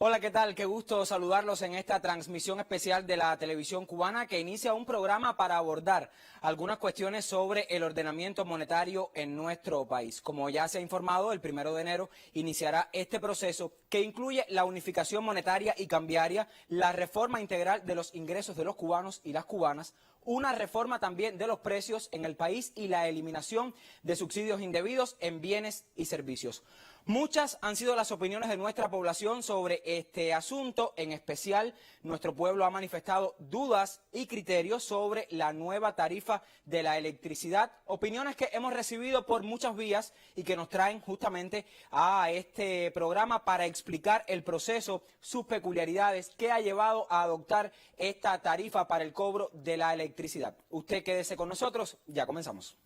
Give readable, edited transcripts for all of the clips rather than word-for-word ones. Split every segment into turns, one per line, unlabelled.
Hola, ¿qué tal? Qué gusto saludarlos en esta transmisión especial de la televisión cubana que inicia un programa para abordar algunas cuestiones sobre el ordenamiento monetario en nuestro país. Como ya se ha informado, el 1 de enero iniciará este proceso que incluye la unificación monetaria y cambiaria, la reforma integral de los ingresos de los cubanos y las cubanas, una reforma también de los precios en el país y la eliminación de subsidios indebidos en bienes y servicios. Muchas han sido las opiniones de nuestra población sobre este asunto. En especial, nuestro pueblo ha manifestado dudas y criterios sobre la nueva tarifa de la electricidad. Opiniones que hemos recibido por muchas vías y que nos traen justamente a este programa para explicar el proceso, sus peculiaridades, que ha llevado a adoptar esta tarifa para el cobro de la electricidad. Usted quédese con nosotros, ya comenzamos.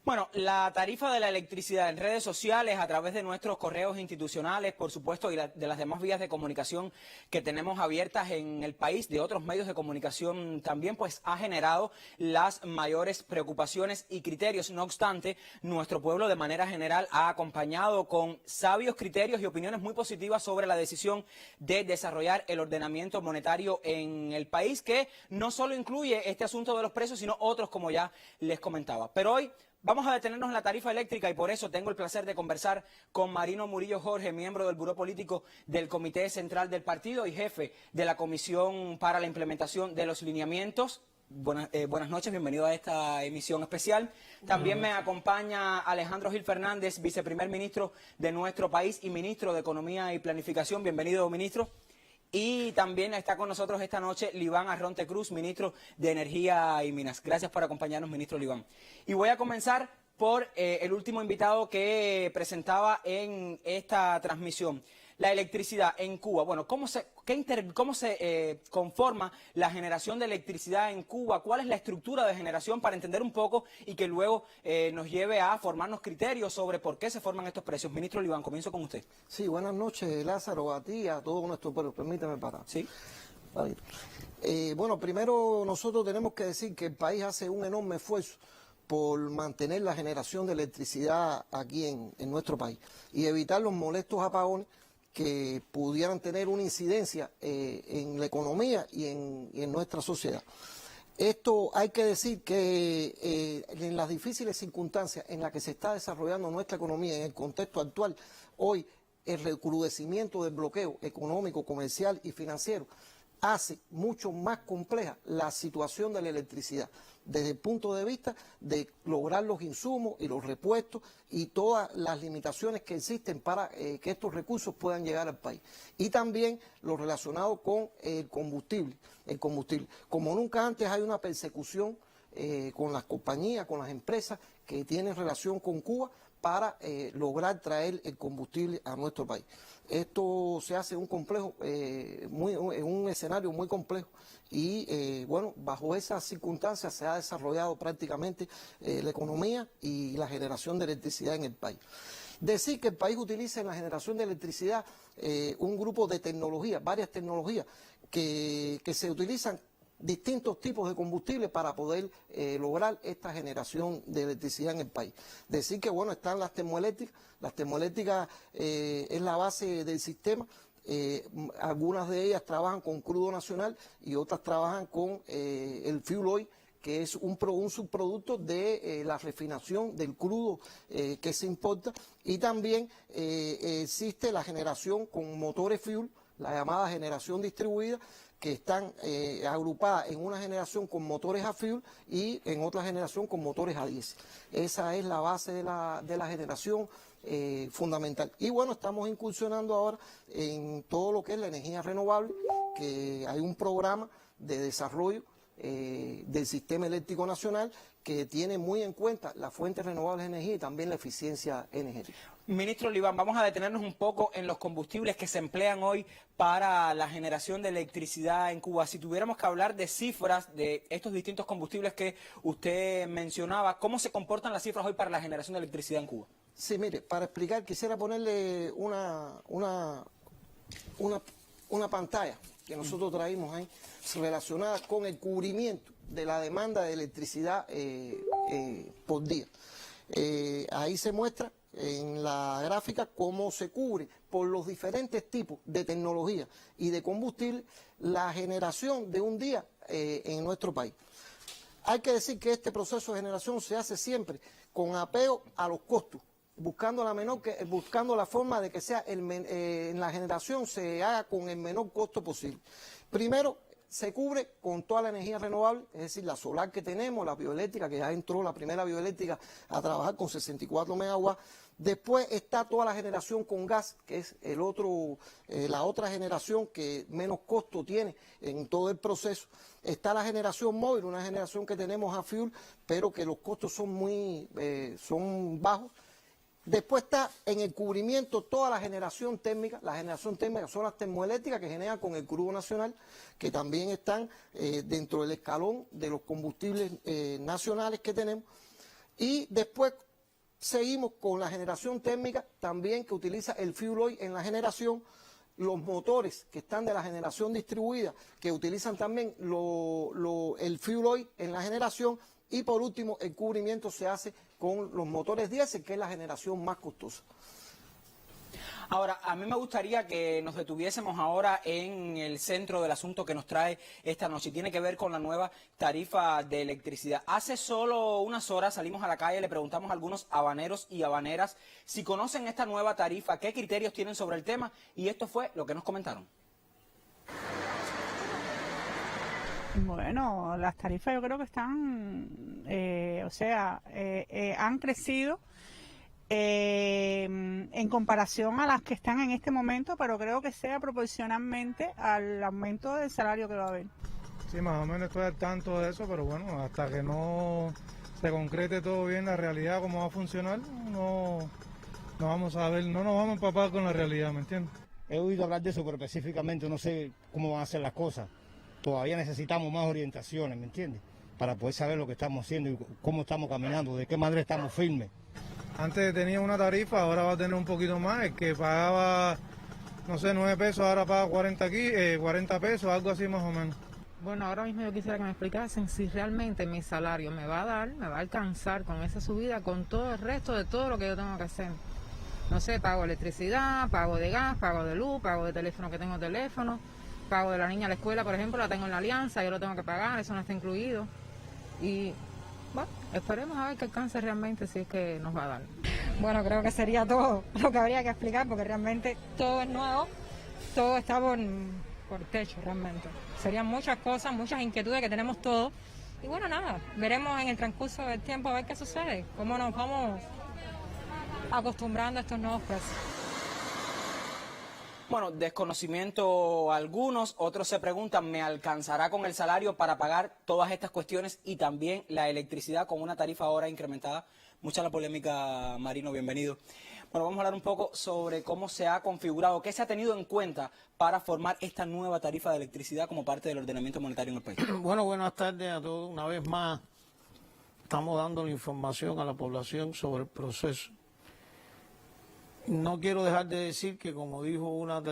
Bueno, la tarifa de la electricidad en redes sociales, a través de nuestros correos institucionales, por supuesto, y de las demás vías de comunicación que tenemos abiertas en el país, de otros medios de comunicación también, pues ha generado las mayores preocupaciones y criterios. No obstante, nuestro pueblo de manera general ha acompañado con sabios criterios y opiniones muy positivas sobre la decisión de desarrollar el ordenamiento monetario en el país, que no solo incluye este asunto de los precios, sino otros, como ya les comentaba. Pero hoy vamos a detenernos en la tarifa eléctrica y por eso tengo el placer de conversar con Marino Murillo Jorge, miembro del Buró Político del Comité Central del Partido y jefe de la Comisión para la Implementación de los Lineamientos. Buenas noches, bienvenido a esta emisión especial. También me acompaña Alejandro Gil Fernández, viceprimer ministro de nuestro país y ministro de Economía y Planificación. Bienvenido, ministro. Y también está con nosotros esta noche Liván Arronte Cruz, ministro de Energía y Minas. Gracias por acompañarnos, ministro Liván. Y voy a comenzar por el último invitado que presentaba en esta transmisión. La electricidad en Cuba. Bueno, ¿cómo se conforma la generación de electricidad en Cuba? ¿Cuál es la estructura de generación para entender un poco y que luego nos lleve a formarnos criterios sobre por qué se forman estos precios? Ministro Liván, comienzo con usted.
Sí, buenas noches, Lázaro, a ti y a todo nuestro pueblo. Permítame parar.
Sí.
Bueno, primero nosotros tenemos que decir que el país hace un enorme esfuerzo por mantener la generación de electricidad aquí en nuestro país y evitar los molestos apagones que pudieran tener una incidencia en la economía y en nuestra sociedad. Esto hay que decir que en las difíciles circunstancias en las que se está desarrollando nuestra economía, en el contexto actual, hoy el recrudecimiento del bloqueo económico, comercial y financiero hace mucho más compleja la situación de la electricidad, desde el punto de vista de lograr los insumos y los repuestos y todas las limitaciones que existen para que estos recursos puedan llegar al país. Y también lo relacionado con el combustible. Como nunca antes hay una persecución con las compañías, con las empresas que tienen relación con Cuba para lograr traer el combustible a nuestro país. Esto se hace en un escenario muy complejo y bueno, bajo esas circunstancias se ha desarrollado prácticamente la economía y la generación de electricidad en el país. Decir que el país utiliza en la generación de electricidad un grupo de tecnologías, varias tecnologías que se utilizan distintos tipos de combustible para poder lograr esta generación de electricidad en el país. Decir que, bueno, están las termoeléctricas es la base del sistema. Algunas de ellas trabajan con crudo nacional y otras trabajan con el fuel oil, que es un subproducto de la refinación del crudo que se importa. Y también existe la generación con motores fuel, la llamada generación distribuida, que están agrupadas en una generación con motores a fuel y en otra generación con motores a diésel. Esa es la base de la generación fundamental. Y bueno, estamos incursionando ahora en todo lo que es la energía renovable, que hay un programa de desarrollo del sistema eléctrico nacional, que tiene muy en cuenta las fuentes renovables de energía y también la eficiencia energética.
Ministro Oliván, vamos a detenernos un poco en los combustibles que se emplean hoy para la generación de electricidad en Cuba. Si tuviéramos que hablar de cifras de estos distintos combustibles que usted mencionaba, ¿cómo se comportan las cifras hoy para la generación de electricidad en Cuba?
Sí, mire, para explicar quisiera ponerle una pantalla que nosotros traímos ahí relacionada con el cubrimiento de la demanda de electricidad por día. Ahí se muestra en la gráfica cómo se cubre por los diferentes tipos de tecnología y de combustible la generación de un día en nuestro país. Hay que decir que este proceso de generación se hace siempre con apego a los costos, buscando la forma de que sea en la generación se haga con el menor costo posible. Primero, se cubre con toda la energía renovable, es decir, la solar que tenemos, la bioeléctrica, que ya entró la primera bioeléctrica a trabajar con 64 megawatts. Después está toda la generación con gas, que es la otra generación que menos costo tiene en todo el proceso. Está la generación móvil, una generación que tenemos a fuel, pero que los costos son bajos. Después está en el cubrimiento toda la generación térmica. La generación térmica son las termoeléctricas que generan con el crudo nacional, que también están dentro del escalón de los combustibles nacionales que tenemos. Y después seguimos con la generación térmica también, que utiliza el fuel oil en la generación, los motores que están de la generación distribuida, que utilizan también el fuel oil en la generación. Y por último, el cubrimiento se hace con los motores diésel, que es la generación más costosa.
Ahora, a mí me gustaría que nos detuviésemos ahora en el centro del asunto que nos trae esta noche. Tiene que ver con la nueva tarifa de electricidad. Hace solo unas horas salimos a la calle y le preguntamos a algunos habaneros y habaneras si conocen esta nueva tarifa, qué criterios tienen sobre el tema, y esto fue lo que nos comentaron.
Bueno, las tarifas yo creo que están, han crecido en comparación a las que están en este momento, pero creo que sea proporcionalmente al aumento del salario que va a haber.
Sí, más o menos estoy al tanto de eso, pero bueno, hasta que no se concrete todo bien la realidad, cómo va a funcionar, no vamos a ver, no nos vamos a empapar con la realidad, ¿me entiendes?
He oído hablar de eso, pero específicamente no sé cómo van a ser las cosas. Todavía necesitamos más orientaciones, ¿me entiendes? Para poder saber lo que estamos haciendo y cómo estamos caminando, de qué manera estamos firmes.
Antes tenía una tarifa, ahora va a tener un poquito más. El que pagaba, no sé, 9 pesos, ahora paga 40 pesos, algo así más o menos.
Bueno, ahora mismo yo quisiera que me explicasen si realmente mi salario me va a alcanzar con esa subida, con todo el resto de todo lo que yo tengo que hacer. No sé, pago electricidad, pago de gas, pago de luz, pago de teléfono que tengo teléfono, pago de la niña a la escuela, por ejemplo, la tengo en la alianza, yo lo tengo que pagar, eso no está incluido. Y bueno, esperemos a ver qué alcance realmente, si es que nos va a dar.
Bueno, creo que sería todo lo que habría que explicar, porque realmente todo es nuevo, todo está por techo realmente. Serían muchas cosas, muchas inquietudes que tenemos todos. Y bueno, nada, veremos en el transcurso del tiempo a ver qué sucede, cómo nos vamos acostumbrando a estos nuevos precios.
Bueno, desconocimiento algunos, otros se preguntan, ¿me alcanzará con el salario para pagar todas estas cuestiones y también la electricidad con una tarifa ahora incrementada? Mucha la polémica, Marino, bienvenido. Bueno, vamos a hablar un poco sobre cómo se ha configurado, qué se ha tenido en cuenta para formar esta nueva tarifa de electricidad como parte del ordenamiento monetario en el país.
Bueno, buenas tardes a todos. Una vez más, estamos dando la información a la población sobre el proceso. No quiero dejar de decir que, como dijo una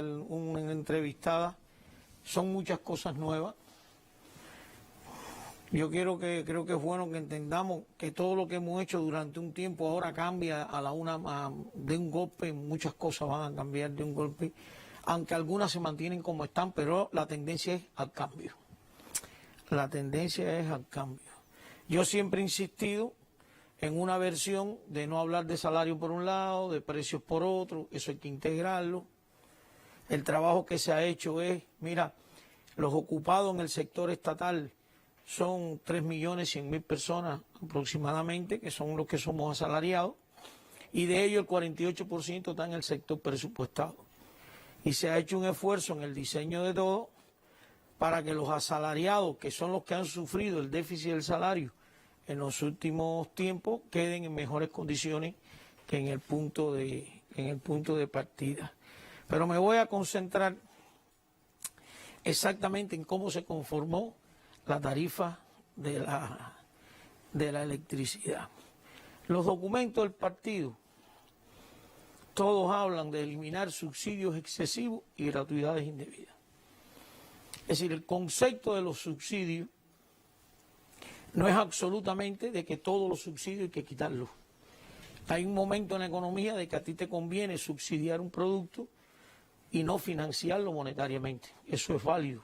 entrevistada, son muchas cosas nuevas. Yo creo que es bueno que entendamos que todo lo que hemos hecho durante un tiempo ahora cambia de un golpe, muchas cosas van a cambiar de un golpe, aunque algunas se mantienen como están, pero la tendencia es al cambio. La tendencia es al cambio. Yo siempre he insistido en una versión de no hablar de salario por un lado, de precios por otro, eso hay que integrarlo. El trabajo que se ha hecho es, mira, los ocupados en el sector estatal son 3.100.000 personas aproximadamente, que son los que somos asalariados, y de ellos el 48% está en el sector presupuestado. Y se ha hecho un esfuerzo en el diseño de todo para que los asalariados, que son los que han sufrido el déficit del salario en los últimos tiempos, queden en mejores condiciones que en el punto de partida. Pero me voy a concentrar exactamente en cómo se conformó la tarifa de la electricidad. Los documentos del partido, todos hablan de eliminar subsidios excesivos y gratuidades indebidas. Es decir, el concepto de los subsidios no es absolutamente de que todos los subsidios hay que quitarlos. Hay un momento en la economía de que a ti te conviene subsidiar un producto y no financiarlo monetariamente. Eso es válido.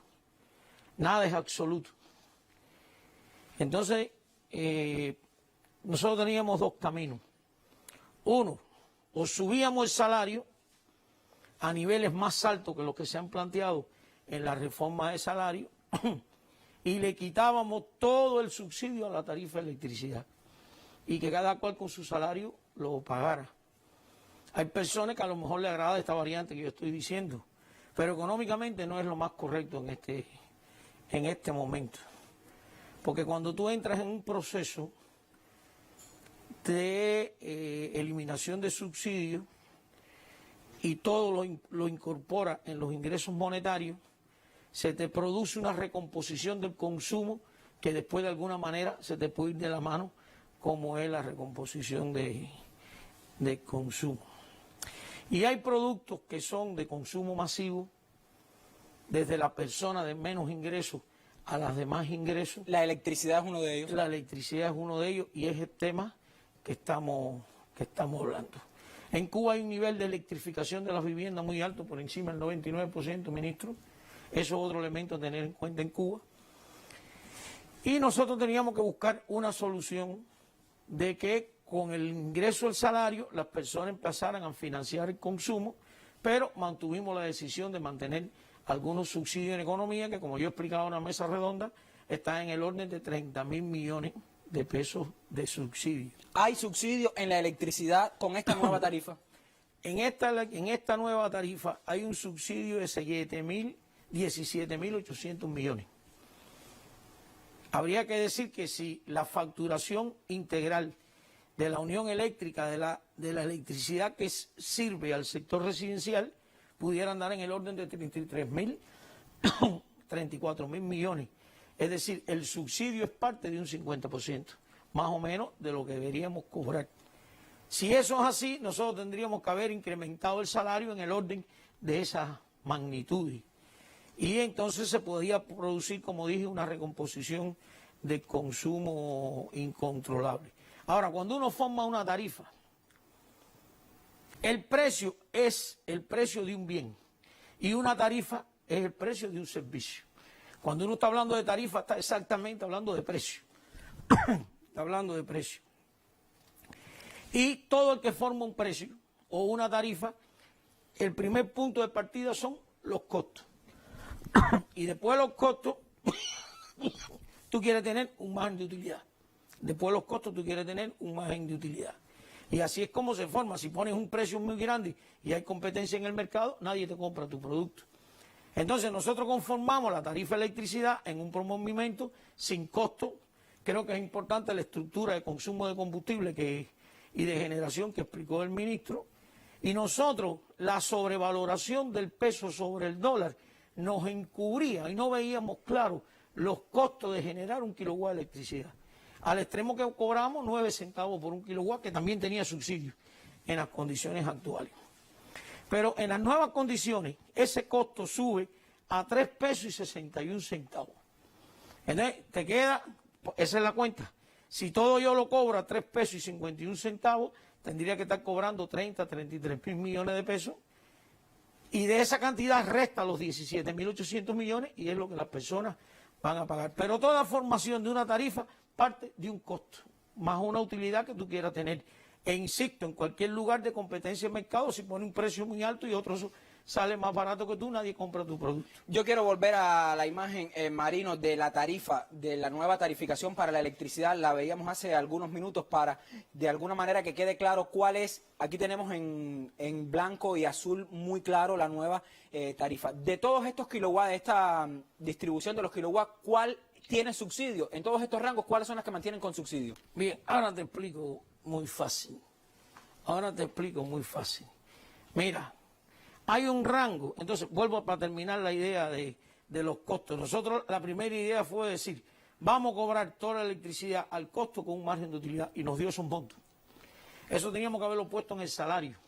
Nada es absoluto. Entonces, nosotros teníamos dos caminos. Uno, o subíamos el salario a niveles más altos que los que se han planteado en la reforma de salario y le quitábamos todo el subsidio a la tarifa de electricidad y que cada cual con su salario lo pagara. Hay personas que a lo mejor le agrada esta variante que yo estoy diciendo, pero económicamente no es lo más correcto en este momento. Porque cuando tú entras en un proceso de eliminación de subsidios y todo lo incorpora en los ingresos monetarios, se te produce una recomposición del consumo que después de alguna manera se te puede ir de la mano, como es la recomposición de consumo. Y hay productos que son de consumo masivo, desde la persona de menos ingresos a las de más ingresos.
La electricidad es uno de ellos.
La electricidad es uno de ellos y es el tema que estamos hablando. En Cuba hay un nivel de electrificación de las viviendas muy alto, por encima del 99%, ministro. Eso es otro elemento a tener en cuenta en Cuba. Y nosotros teníamos que buscar una solución de que con el ingreso del salario las personas empezaran a financiar el consumo, pero mantuvimos la decisión de mantener algunos subsidios en economía que, como yo he explicado en una mesa redonda, están en el orden de 30.000 millones de pesos de subsidios.
¿Hay subsidio en la electricidad con esta nueva tarifa?
En esta nueva tarifa hay un subsidio de 17.800 millones. Habría que decir que si la facturación integral de la Unión Eléctrica, de la electricidad que sirve al sector residencial, pudiera andar en el orden de 34.000 millones. Es decir, el subsidio es parte de un 50%, más o menos de lo que deberíamos cobrar. Si eso es así, nosotros tendríamos que haber incrementado el salario en el orden de esa magnitud. Y entonces se podía producir, como dije, una recomposición de consumo incontrolable. Ahora, cuando uno forma una tarifa, el precio es el precio de un bien y una tarifa es el precio de un servicio. Cuando uno está hablando de tarifa, está exactamente hablando de precio. Está hablando de precio. Y todo el que forma un precio o una tarifa, el primer punto de partida son los costos. Y después de los costos, tú quieres tener un margen de utilidad. Después de los costos, tú quieres tener un margen de utilidad. Y así es como se forma. Si pones un precio muy grande y hay competencia en el mercado, nadie te compra tu producto. Entonces nosotros conformamos la tarifa de electricidad en un movimiento sin costo. Creo que es importante la estructura de consumo de combustible y de generación que explicó el ministro. Y nosotros, la sobrevaloración del peso sobre el dólar nos encubría y no veíamos claro los costos de generar un kilowatt de electricidad. Al extremo que cobramos 9 centavos por un kilowatt, que también tenía subsidio en las condiciones actuales. Pero en las nuevas condiciones, ese costo sube a 3 pesos y 61 centavos. Entonces, te queda, esa es la cuenta. Si todo yo lo cobro a 3 pesos y 51 centavos, tendría que estar cobrando 33.000 millones de pesos. Y de esa cantidad resta los 17.800 millones y es lo que las personas van a pagar. Pero toda formación de una tarifa parte de un costo, más una utilidad que tú quieras tener. E insisto, en cualquier lugar de competencia de mercado, si pone un precio muy alto y otros sale más barato que tú, nadie compra tu producto.
Yo quiero volver a la imagen, Marino, de la tarifa, de la nueva tarificación para la electricidad. La veíamos hace algunos minutos para, de alguna manera, que quede claro cuál es. Aquí tenemos en blanco y azul muy claro la nueva tarifa. De todos estos kilowatts, de esta distribución de los kilowatts, ¿cuál tiene subsidio? En todos estos rangos, ¿cuáles son las que mantienen con subsidio?
Bien, ahora te explico muy fácil. Mira, hay un rango. Entonces, vuelvo para terminar la idea de los costos. Nosotros, la primera idea fue decir, vamos a cobrar toda la electricidad al costo con un margen de utilidad, y nos dio esos montos. Eso teníamos que haberlo puesto en el salario.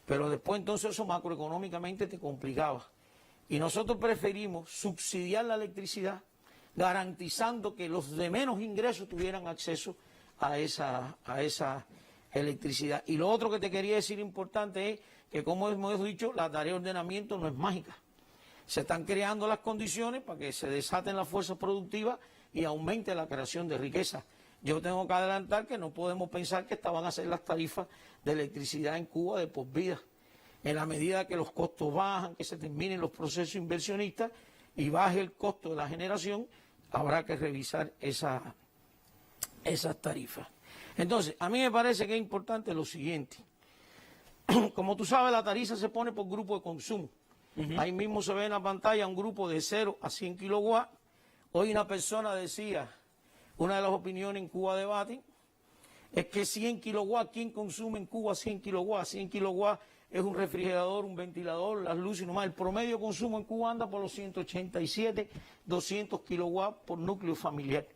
Pero después entonces eso macroeconómicamente te complicaba. Y nosotros preferimos subsidiar la electricidad, garantizando que los de menos ingresos tuvieran acceso a esa electricidad. Y lo otro que te quería decir importante es que, como hemos dicho, la tarea de ordenamiento no es mágica. Se están creando las condiciones para que se desaten las fuerzas productivas y aumente la creación de riqueza. Yo tengo que adelantar que no podemos pensar que estas van a ser las tarifas de electricidad en Cuba de por vida. En la medida que los costos bajan, que se terminen los procesos inversionistas y baje el costo de la generación, habrá que revisar esas tarifas. Entonces, a mí me parece que es importante lo siguiente. Como tú sabes, la tarifa se pone por grupo de consumo. Ahí mismo se ve en la pantalla un grupo de 0 a 100 kilowatts. Hoy una persona decía, una de las opiniones en Cuba Debate, es que 100 kilowatts, ¿quién consume en Cuba 100 kilowatts? 100 kilowatts es un refrigerador, un ventilador, las luces y nomás. El promedio de consumo en Cuba anda por los 187, 200 kilowatts por núcleo familiar.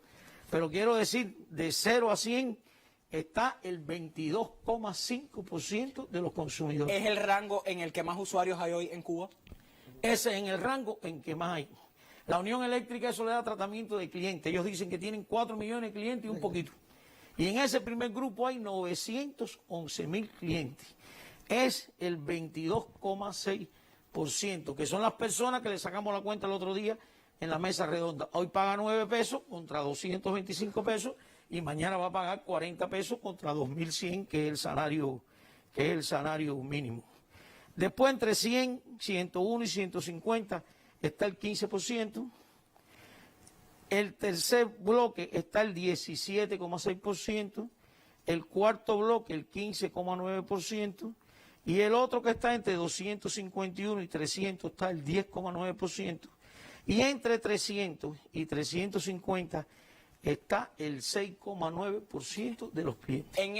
Pero quiero decir, de 0 a 100 está el 22,5% de los consumidores.
¿Es el rango en el que más usuarios hay hoy en Cuba?
Ese es en el rango en que más hay. La Unión Eléctrica, eso le da tratamiento de clientes. Ellos dicen que tienen 4 millones de clientes y un poquito. Y en ese primer grupo hay 911.000 clientes. Es el 22,6%, que son las personas que le sacamos la cuenta el otro día en la mesa redonda. Hoy paga 9 pesos contra 225 pesos y mañana va a pagar 40 pesos contra 2.100, que es el salario mínimo. Después, entre 100, 101 y 150 está el 15%. El tercer bloque está el 17,6%. El cuarto bloque el 15,9%. Y el otro, que está entre 251 y 300, está el 10,9%. Y entre 300 y 350 está el 6,9% de los clientes.
En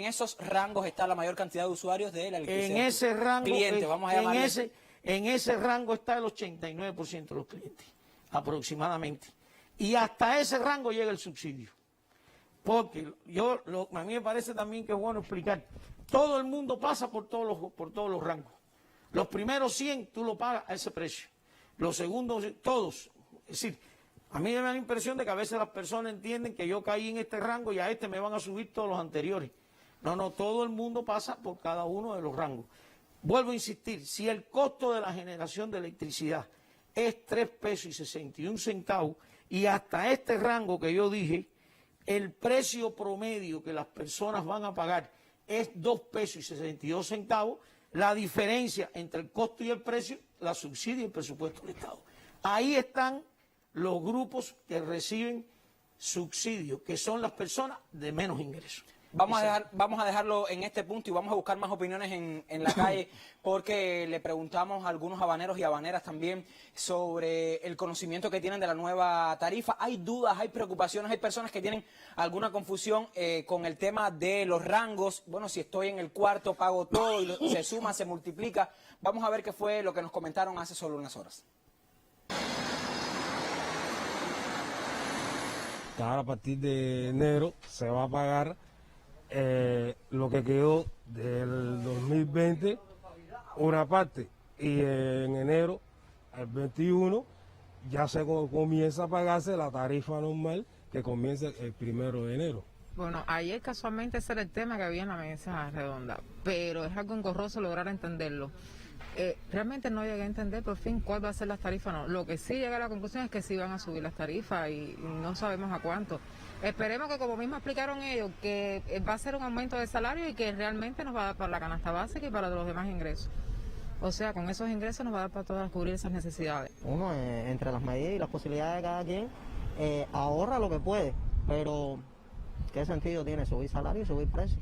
esos rangos está la mayor cantidad de usuarios de la electricidad.
En ese rango,
clientes, vamos a llamarle.
en ese rango está el 89% de los clientes, aproximadamente. Y hasta ese rango llega el subsidio. Porque a mí me parece también que es bueno explicar. Todo el mundo pasa por todos los rangos. Los primeros 100 tú lo pagas a ese precio. Los segundos, todos. Es decir, a mí me da la impresión de que a veces las personas entienden que yo caí en este rango y a este me van a subir todos los anteriores. No, todo el mundo pasa por cada uno de los rangos. Vuelvo a insistir, si el costo de la generación de electricidad es 3 pesos y 61 centavos y hasta este rango que yo dije, el precio promedio que las personas van a pagar es 2 pesos y 62 centavos, la diferencia entre el costo y el precio la subsidia el presupuesto del Estado. Ahí están los grupos que reciben subsidio, que son las personas de menos ingresos.
Vamos a dejarlo en este punto y vamos a buscar más opiniones en la calle, porque le preguntamos a algunos habaneros y habaneras también sobre el conocimiento que tienen de la nueva tarifa. Hay dudas, hay preocupaciones, hay personas que tienen alguna confusión con el tema de los rangos. Bueno, si estoy en el cuarto, pago todo y se suma, se multiplica. Vamos a ver qué fue lo que nos comentaron hace solo unas horas.
Ahora, a partir de enero se va a pagar lo que quedó del 2020, una parte, y en enero, el 21, ya se comienza a pagarse la tarifa normal que comienza el 1 de enero.
Bueno, ayer casualmente ese era el tema que había en la mesa redonda, pero es algo engorroso lograr entenderlo. Realmente no llegué a entender por fin cuál va a ser las tarifas. No. Lo que sí llegué a la conclusión es que sí van a subir las tarifas y no sabemos a cuánto. Esperemos que, como mismo explicaron ellos, que va a ser un aumento de salario y que realmente nos va a dar para la canasta básica y para los demás ingresos. O sea, con esos ingresos nos va a dar para todas cubrir esas necesidades.
Uno, entre las medidas y las posibilidades de cada quien, ahorra lo que puede, pero ¿qué sentido tiene subir salario y subir precios?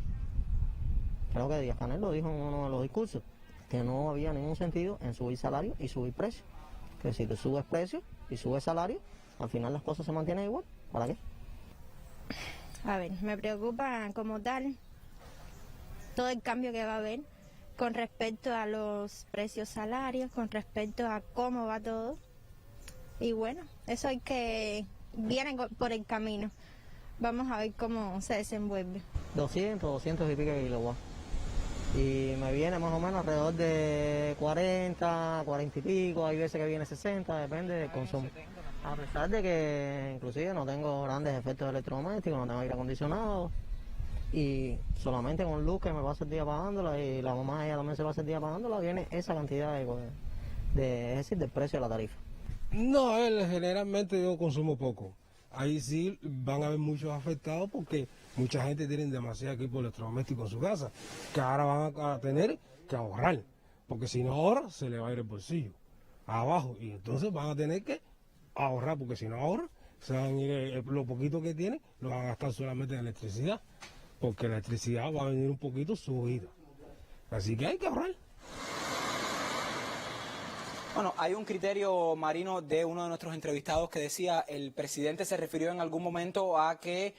Creo que Díaz-Canel lo dijo en uno de los discursos, que no había ningún sentido en subir salario y subir precios. Que si tú subes precios y subes salario, al final las cosas se mantienen igual. ¿Para qué?
A ver, me preocupa como tal todo el cambio que va a haber con respecto a los precios salarios, con respecto a cómo va todo. Y bueno, eso hay que viene por el camino. Vamos a ver cómo se desenvuelve. 200 y pico de kilowatts. Y me viene más o menos alrededor de 40 y pico, hay veces que viene 60, depende del consumo. A pesar de que inclusive no tengo grandes efectos electrodomésticos, no tengo aire acondicionado, y solamente con luz que me pasa el día pagándola y la mamá ella también se pasa el día pagándola, viene esa cantidad es decir, del precio de la tarifa.
No, generalmente yo consumo poco. Ahí sí van a haber muchos afectados porque mucha gente tiene demasiado equipo electrodoméstico en su casa, que ahora van a tener que ahorrar, porque si no ahorra se le va a ir el bolsillo abajo y entonces van a tener que ahorrar, porque si no ahorran se van a ir, lo poquito que tienen lo van a gastar solamente en electricidad, porque la electricidad va a venir un poquito subida, así que hay que ahorrar.
Bueno, hay un criterio, Marino, de uno de nuestros entrevistados que decía, el presidente se refirió en algún momento a que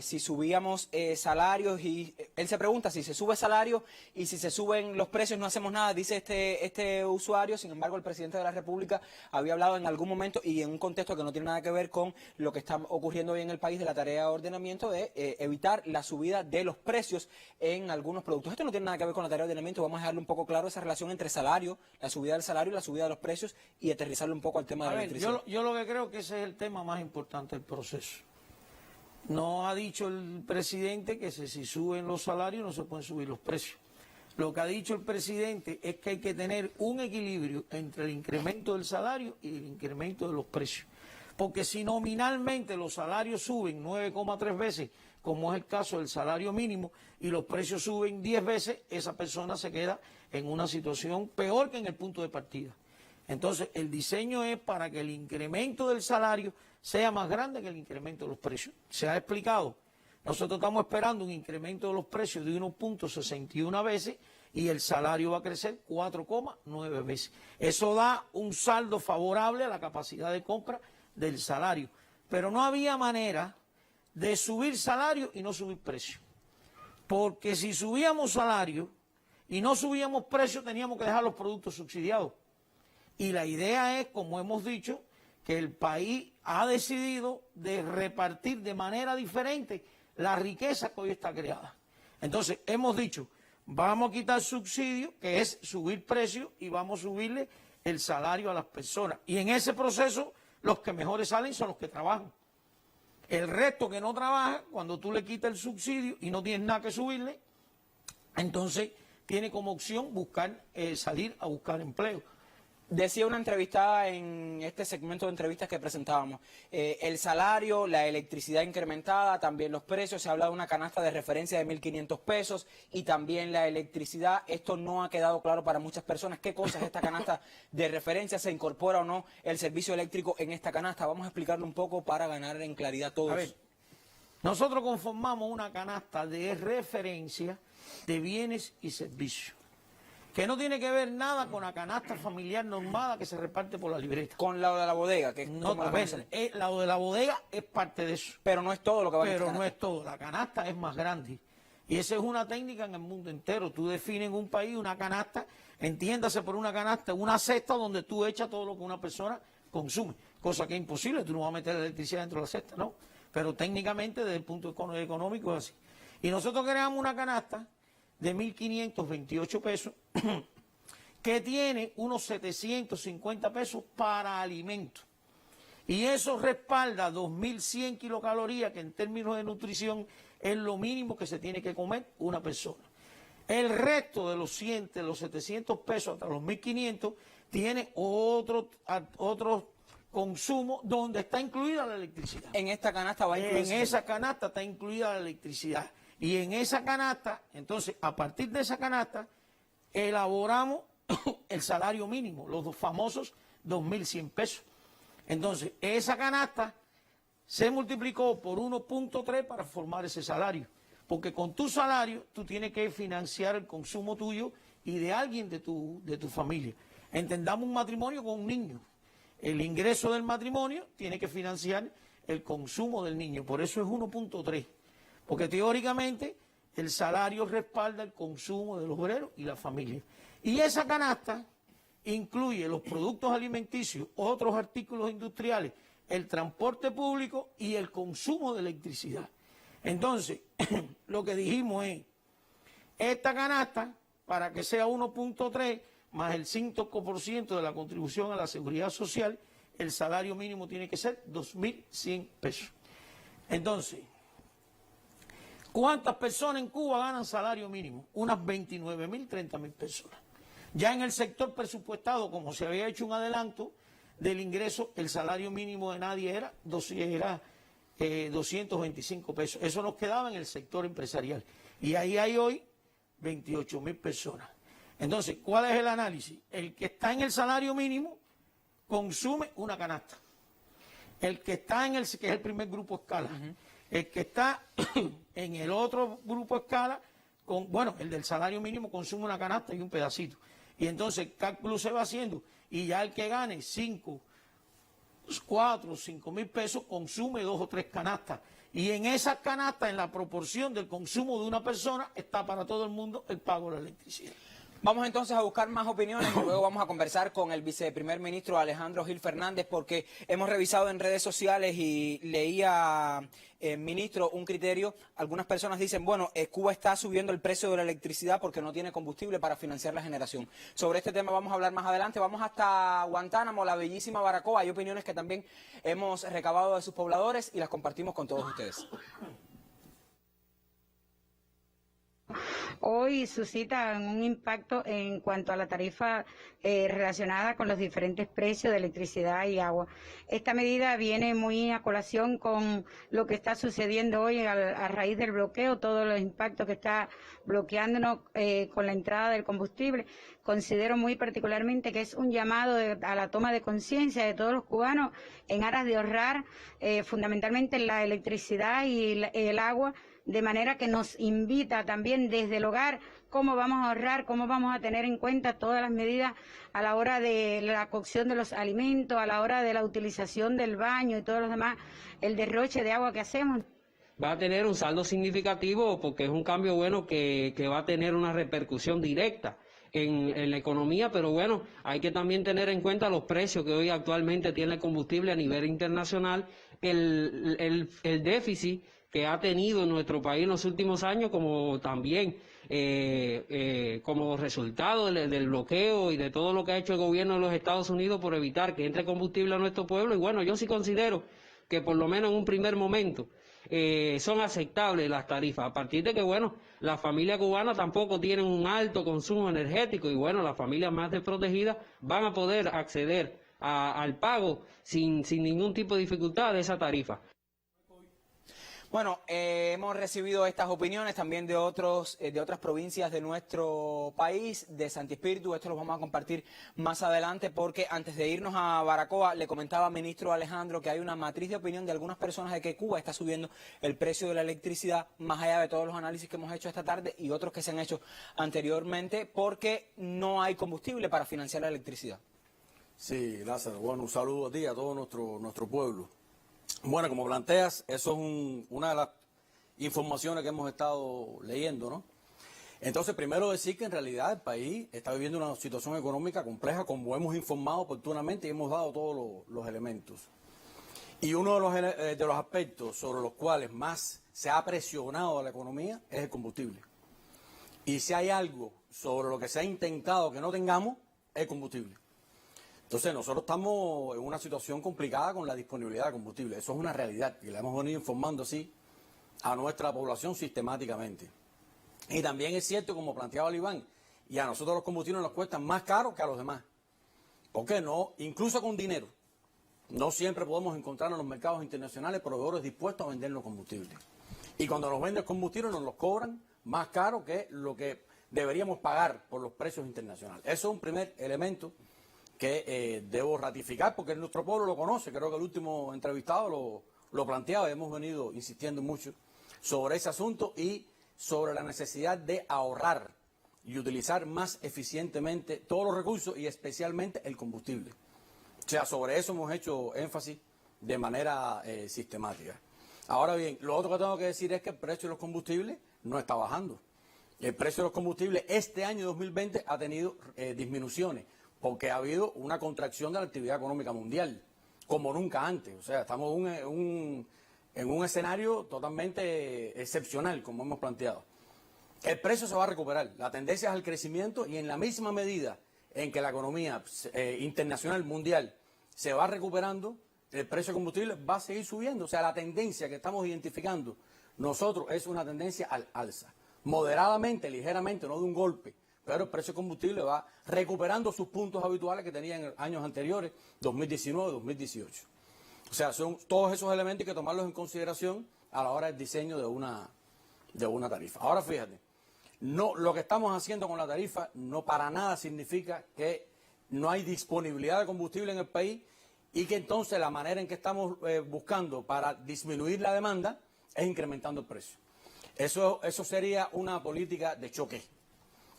si subíamos salarios, y él se pregunta si se sube salario y si se suben los precios no hacemos nada, dice este usuario. Sin embargo, el presidente de la República había hablado en algún momento y en un contexto que no tiene nada que ver con lo que está ocurriendo hoy en el país de la tarea de ordenamiento de evitar la subida de los precios en algunos productos. Esto no tiene nada que ver con la tarea de ordenamiento, vamos a dejarle un poco claro esa relación entre salario, la subida del salario y la subida de los precios y aterrizarlo un poco al tema de la electricidad.
Yo lo que creo que ese es el tema más importante del proceso. No ha dicho el presidente que si suben los salarios no se pueden subir los precios. Lo que ha dicho el presidente es que hay que tener un equilibrio entre el incremento del salario y el incremento de los precios. Porque si nominalmente los salarios suben 9,3 veces, como es el caso del salario mínimo, y los precios suben 10 veces, esa persona se queda en una situación peor que en el punto de partida. Entonces, el diseño es para que el incremento del salario sea más grande que el incremento de los precios. Se ha explicado. Nosotros estamos esperando un incremento de los precios de 1,61 veces y el salario va a crecer 4,9 veces. Eso da un saldo favorable a la capacidad de compra del salario. Pero no había manera de subir salario y no subir precio. Porque si subíamos salario y no subíamos precio, teníamos que dejar los productos subsidiados. Y la idea es, como hemos dicho, que el país ha decidido de repartir de manera diferente la riqueza que hoy está creada. Entonces, hemos dicho, vamos a quitar subsidio, que es subir precios, y vamos a subirle el salario a las personas. Y en ese proceso, los que mejores salen son los que trabajan. El resto que no trabaja, cuando tú le quitas el subsidio y no tienes nada que subirle, entonces tiene como opción buscar salir a buscar empleo.
Decía una entrevistada en este segmento de entrevistas que presentábamos, el salario, la electricidad incrementada, también los precios, se habla de una canasta de referencia de 1.500 pesos y también la electricidad. Esto no ha quedado claro para muchas personas. ¿Qué cosa es esta canasta de referencia? ¿Se incorpora o no el servicio eléctrico en esta canasta? Vamos a explicarlo un poco para ganar en claridad todos.
A ver, nosotros conformamos una canasta de referencia de bienes y servicios, que no tiene que ver nada con la canasta familiar normada que se reparte por la libreta.
Con la de la bodega, que
no, a ver, la de la bodega es parte de eso.
Pero no es todo lo que va a
Pero no es todo, la canasta es más grande. Y esa es una técnica en el mundo entero. Tú defines en un país una canasta, entiéndase por una canasta, una cesta donde tú echas todo lo que una persona consume. Cosa que es imposible, tú no vas a meter la electricidad dentro de la cesta, ¿no? Pero técnicamente desde el punto económico es así. Y nosotros creamos una canasta de 1.528 pesos, que tiene unos 750 pesos para alimentos. Y eso respalda 2.100 kilocalorías, que en términos de nutrición es lo mínimo que se tiene que comer una persona. El resto de los 100, de los 700 pesos hasta los 1.500, tiene otros consumos donde está incluida la electricidad.
En esta canasta va incluida.
En esa canasta está incluida la electricidad. Y en esa canasta, entonces, a partir de esa canasta, elaboramos el salario mínimo, los famosos 2.100 pesos. Entonces, esa canasta se multiplicó por 1.3 para formar ese salario. Porque con tu salario tú tienes que financiar el consumo tuyo y de alguien de tu familia. Entendamos un matrimonio con un niño. El ingreso del matrimonio tiene que financiar el consumo del niño. Por eso es 1.3. Porque teóricamente el salario respalda el consumo del obrero y la familia. Y esa canasta incluye los productos alimenticios, otros artículos industriales, el transporte público y el consumo de electricidad. Entonces, lo que dijimos es, esta canasta, para que sea 1.3 más el 5% de la contribución a la seguridad social, el salario mínimo tiene que ser 2.100 pesos. Entonces, ¿cuántas personas en Cuba ganan salario mínimo? Unas 29.000, 30.000 personas. Ya en el sector presupuestado, como se había hecho un adelanto del ingreso, el salario mínimo de nadie era 225 pesos. Eso nos quedaba en el sector empresarial. Y ahí hay hoy 28.000 personas. Entonces, ¿cuál es el análisis? El que está en el salario mínimo consume una canasta. El que está en que es el primer grupo escala. El que está en el otro grupo escala, el del salario mínimo consume una canasta y un pedacito. Y entonces el cálculo se va haciendo. Y ya el que gane 5, 4, 5.000 pesos consume 2 o 3 canastas. Y en esas canastas, en la proporción del consumo de una persona, está para todo el mundo el pago de la electricidad.
Vamos entonces a buscar más opiniones y luego vamos a conversar con el viceprimer ministro Alejandro Gil Fernández, porque hemos revisado en redes sociales y leía, ministro, un criterio. Algunas personas dicen, bueno, Cuba está subiendo el precio de la electricidad porque no tiene combustible para financiar la generación. Sobre este tema vamos a hablar más adelante. Vamos hasta Guantánamo, la bellísima Baracoa. Hay opiniones que también hemos recabado de sus pobladores y las compartimos con todos ustedes.
Hoy suscita un impacto en cuanto a la tarifa relacionada con los diferentes precios de electricidad y agua. Esta medida viene muy a colación con lo que está sucediendo hoy a raíz del bloqueo, todos los impactos que está bloqueándonos con la entrada del combustible. Considero muy particularmente que es un llamado a la toma de conciencia de todos los cubanos en aras de ahorrar fundamentalmente la electricidad y el agua, de manera que nos invita también desde el hogar cómo vamos a ahorrar, cómo vamos a tener en cuenta todas las medidas a la hora de la cocción de los alimentos, a la hora de la utilización del baño y todos los demás, el derroche de agua que hacemos.
Va a tener un saldo significativo porque es un cambio bueno que va a tener una repercusión directa en la economía, pero bueno, hay que también tener en cuenta los precios que hoy actualmente tiene el combustible a nivel internacional, el déficit que ha tenido en nuestro país en los últimos años, como también como resultado del bloqueo y de todo lo que ha hecho el gobierno de los Estados Unidos por evitar que entre combustible a nuestro pueblo. Y bueno, yo sí considero que por lo menos en un primer momento son aceptables las tarifas, a partir de que, bueno, las familias cubanas tampoco tienen un alto consumo energético y, bueno, las familias más desprotegidas van a poder acceder al pago sin ningún tipo de dificultad de esa tarifa.
Bueno, hemos recibido estas opiniones también de otras provincias de nuestro país, de Santi Espíritu. Esto lo vamos a compartir más adelante porque antes de irnos a Baracoa le comentaba al ministro Alejandro que hay una matriz de opinión de algunas personas de que Cuba está subiendo el precio de la electricidad, más allá de todos los análisis que hemos hecho esta tarde y otros que se han hecho anteriormente, porque no hay combustible para financiar la electricidad.
Sí, Lázaro, bueno, un saludo a ti, a todo nuestro pueblo. Bueno, como planteas, eso es una de las informaciones que hemos estado leyendo, ¿no? Entonces, primero decir que en realidad el país está viviendo una situación económica compleja, como hemos informado oportunamente y hemos dado todos los elementos. Y uno de los aspectos sobre los cuales más se ha presionado a la economía es el combustible. Y si hay algo sobre lo que se ha intentado que no tengamos, es combustible. Entonces, nosotros estamos en una situación complicada con la disponibilidad de combustible. Eso es una realidad y la hemos venido informando así a nuestra población sistemáticamente. Y también es cierto, como planteaba el Iván, y a nosotros los combustibles nos cuestan más caro que a los demás. ¿Por qué no? Incluso con dinero. No siempre podemos encontrar en los mercados internacionales proveedores dispuestos a vendernos combustible. Y cuando nos venden combustible nos los cobran más caro que lo que deberíamos pagar por los precios internacionales. Eso es un primer elemento que debo ratificar porque nuestro pueblo lo conoce. Creo que el último entrevistado lo planteaba y hemos venido insistiendo mucho sobre ese asunto y sobre la necesidad de ahorrar y utilizar más eficientemente todos los recursos y especialmente el combustible. O sea, sobre eso hemos hecho énfasis de manera sistemática. Ahora bien, lo otro que tengo que decir es que el precio de los combustibles no está bajando. El precio de los combustibles este año 2020 ha tenido disminuciones porque ha habido una contracción de la actividad económica mundial, como nunca antes. O sea, estamos en un escenario totalmente excepcional, como hemos planteado. El precio se va a recuperar, la tendencia es al crecimiento y en la misma medida en que la economía internacional, mundial, se va recuperando, el precio de combustible va a seguir subiendo. O sea, la tendencia que estamos identificando nosotros es una tendencia al alza. Moderadamente, ligeramente, no de un golpe, pero el precio de combustible va recuperando sus puntos habituales que tenía en años anteriores, 2019, 2018. O sea, son todos esos elementos que tomarlos en consideración a la hora del diseño de una tarifa. Ahora fíjate, no, lo que estamos haciendo con la tarifa no para nada significa que no hay disponibilidad de combustible en el país y que entonces la manera en que estamos buscando para disminuir la demanda es incrementando el precio. Eso sería una política de choque.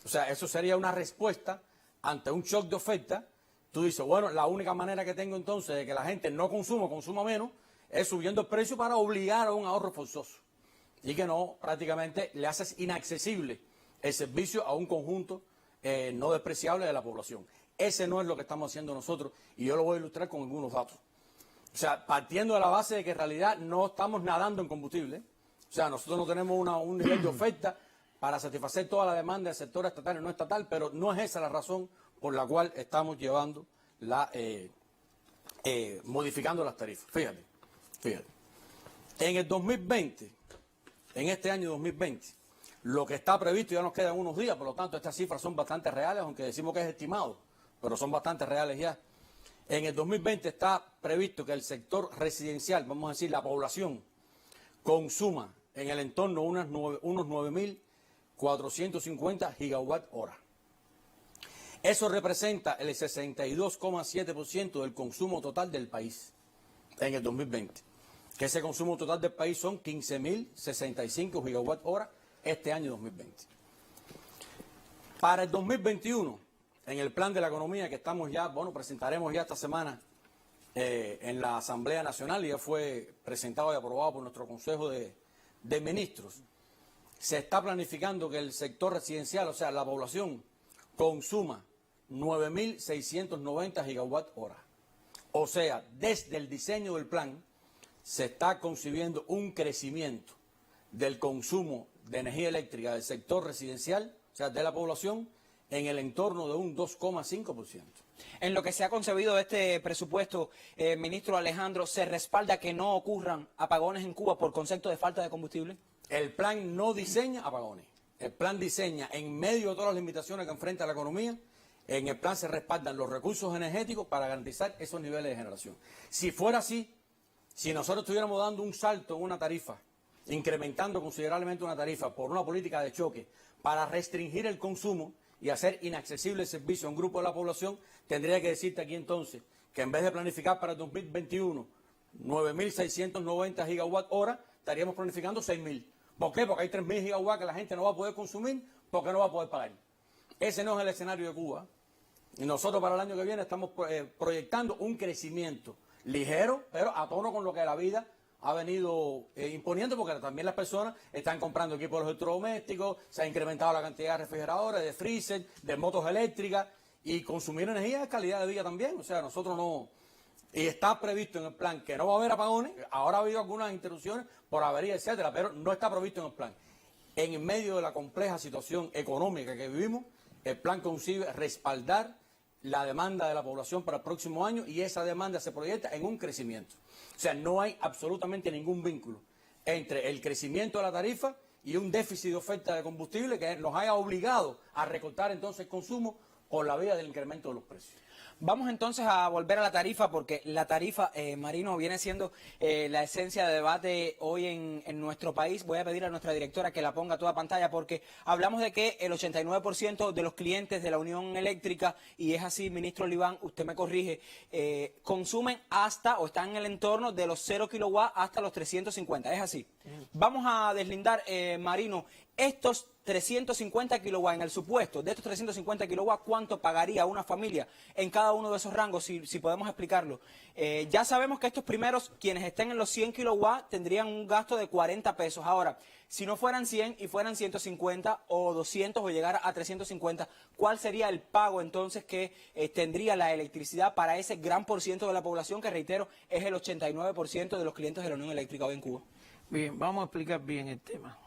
O sea, eso sería una respuesta ante un shock de oferta. Tú dices, bueno, la única manera que tengo entonces de que la gente no consuma menos, es subiendo el precio para obligar a un ahorro forzoso. Y que no, prácticamente le haces inaccesible el servicio a un conjunto no despreciable de la población. Ese no es lo que estamos haciendo nosotros y yo lo voy a ilustrar con algunos datos. O sea, partiendo de la base de que en realidad no estamos nadando en combustible, o sea, nosotros no tenemos un nivel de oferta para satisfacer toda la demanda del sector estatal y no estatal, pero no es esa la razón por la cual estamos llevando modificando las tarifas. Fíjate. En el 2020, en este año 2020, lo que está previsto ya nos quedan unos días, por lo tanto estas cifras son bastante reales, aunque decimos que es estimado, pero son bastante reales ya. En el 2020 está previsto que el sector residencial, vamos a decir la población, consuma en el entorno unos 9.450 gigawatt hora. Eso representa el 62,7% del consumo total del país en el 2020. Que ese consumo total del país son 15.065 gigawatt hora este año 2020. Para el 2021, en el plan de la economía que estamos ya, presentaremos ya esta semana en la Asamblea Nacional y ya fue presentado y aprobado por nuestro Consejo de Ministros, se está planificando que el sector residencial, o sea, la población, consuma 9.690 gigawatt hora. O sea, desde el diseño del plan se está concibiendo un crecimiento del consumo de energía eléctrica del sector residencial, o sea, de la población, en el entorno de un 2,5%.
En lo que se ha concebido este presupuesto, ministro Alejandro, ¿se respalda que no ocurran apagones en Cuba por concepto de falta de combustible?
El plan no diseña apagones. El plan diseña, en medio de todas las limitaciones que enfrenta la economía, en el plan se respaldan los recursos energéticos para garantizar esos niveles de generación. Si fuera así, si nosotros estuviéramos dando un salto en una tarifa, incrementando considerablemente una tarifa por una política de choque para restringir el consumo y hacer inaccesible el servicio a un grupo de la población, tendría que decirte aquí entonces que en vez de planificar para el 2021 9.690 gigawatt hora, estaríamos planificando 6.000. ¿Por qué? Porque hay 3.000 gigawatts que la gente no va a poder consumir porque no va a poder pagar. Ese no es el escenario de Cuba. Y nosotros para el año que viene estamos proyectando un crecimiento ligero, pero a tono con lo que la vida ha venido imponiendo, porque también las personas están comprando equipos electrodomésticos, se ha incrementado la cantidad de refrigeradores, de freezer, de motos eléctricas, y consumir energía es calidad de vida también. O sea, nosotros no... Y está previsto en el plan que no va a haber apagones. Ahora ha habido algunas interrupciones por avería, etcétera, pero no está previsto en el plan. En medio de la compleja situación económica que vivimos, el plan concibe respaldar la demanda de la población para el próximo año y esa demanda se proyecta en un crecimiento. O sea, no hay absolutamente ningún vínculo entre el crecimiento de la tarifa y un déficit de oferta de combustible que nos haya obligado a recortar entonces el consumo por la vía del incremento de los precios.
Vamos entonces a volver a la tarifa, porque la tarifa, Marino, viene siendo la esencia de debate hoy en nuestro país. Voy a pedir a nuestra directora que la ponga a toda pantalla, porque hablamos de que el 89% de los clientes de la Unión Eléctrica, y es así, ministro Oliván, usted me corrige, consumen hasta o están en el entorno de los 0 kilowatts hasta los 350, es así. Vamos a deslindar, Marino, estos 350 kilowatts, en el supuesto de estos 350 kilowatts, ¿cuánto pagaría una familia en cada uno de esos rangos, si podemos explicarlo? Ya sabemos que estos primeros, quienes estén en los 100 kilowatts, tendrían un gasto de 40 pesos. Ahora, si no fueran 100 y fueran 150 o 200 o llegara a 350, ¿cuál sería el pago entonces que tendría la electricidad para ese gran por ciento de la población, que reitero, es el 89% de los clientes de la Unión Eléctrica hoy en Cuba?
Bien, vamos a explicar bien el tema.